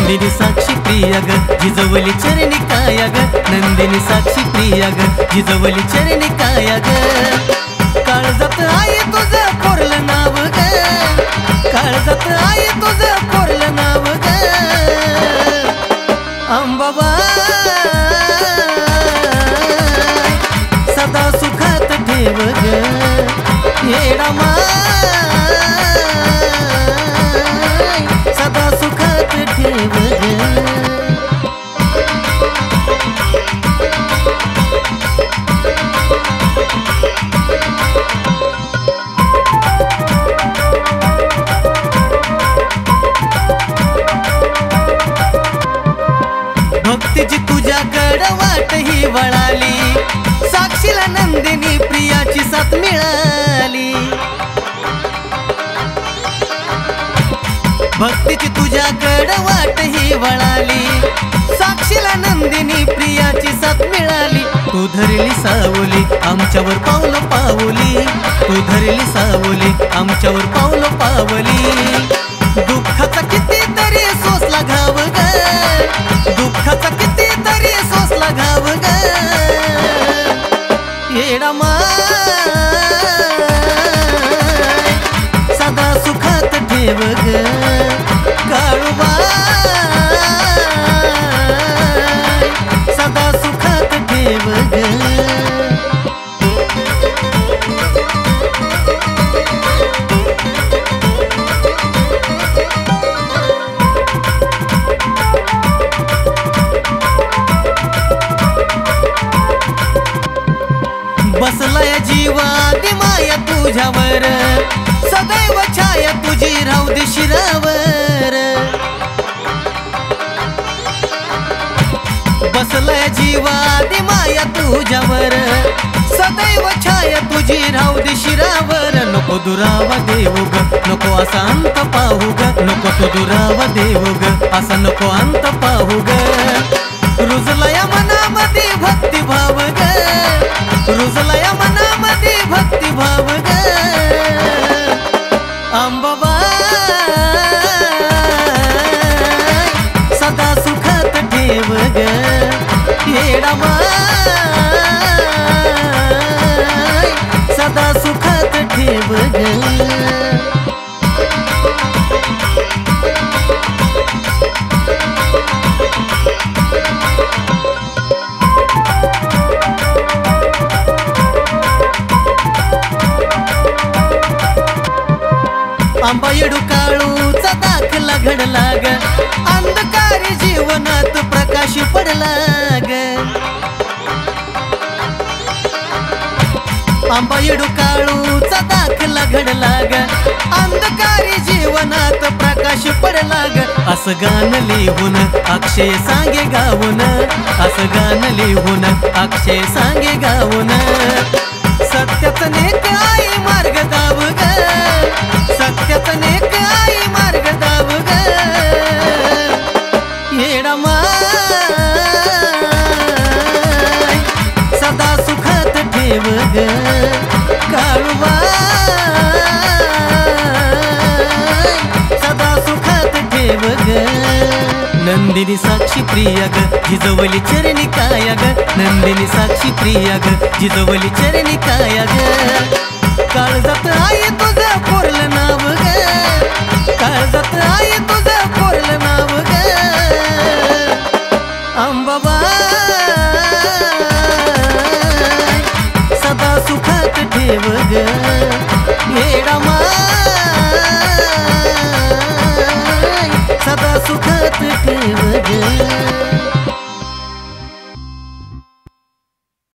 नंदिनी साक्षी प्रिया ग जिजवली चरणी काया ग नंदिनी साक्षी प्रिया ग जिजवली चरणी काया ग काळजात आहे तुझं कोरलं नाव ग काळजात आहे तुझं कोरलं नाव ग अंबाबाई सदा सुखात ठेव ग येडा माय सदा सुखात ठेव ग भक्तीची तुझ्याकडं वाट ही वळाली साक्षीला नंदिनी प्रियाची साथ मिळाली भक्तीची तुझ्याकडं वाट ही वळाली साक्षीला नंदिनी प्रियाची साथ मिळाली तू धरली सावली आमच्यावर पावलं पावली तू धरली सावली आमच्यावर पावलं पावली दुःखाचा कितीतरी सोसला घाव ग दुःखाचा कितीतरी सोसला घाव ग येडा माय सदा सुखात ठेव ग काळूबाई सदा सुखात ठेव ग बसलाय जीवादी माया तुझ्यावर सदैव छाया तुझी राहू दे शिरावर बसलाय जीवादी माया तुझ्यावर सदैव छाया तुझी राहू दे शिरावर नको दुरावा देव ग नको असा अंत पाहू ग नको तो दुरावा देव ग असा नको अंत पाहू ग रुजलया मनामध्ये भक्तिभाव ग रुजलया मनामध्ये भक्तिभाव ग अंबाबाई सदा सुखात ठेव ग येडा माय सदा सुखात ठेव ग आंबा येडू काळूचा दाखला घडला ग अंधकारी जीवनात प्रकाश पडला ग आंबा येडू काळूचा दाखला घडला ग अंधकारी जीवनात प्रकाश पडला ग असं गाणं लिहून अक्षय सांगे गावून असं गाणं लिहून अक्षय सांगे गावून सत्याच नेक आई मार्ग दाव ग सत्याच नेक आई मार्ग दाव ग येडा माय सदा सुखात ठेव ग काळूबाई सदा सुखात ठेव ग नंदिनी साक्षी प्रिया ग जिजवली चरणी काया ग नंदिनी साक्षी प्रिया ग जिजवली चरणी काया ग काळजात आहे तुझं कोरलं नाव ग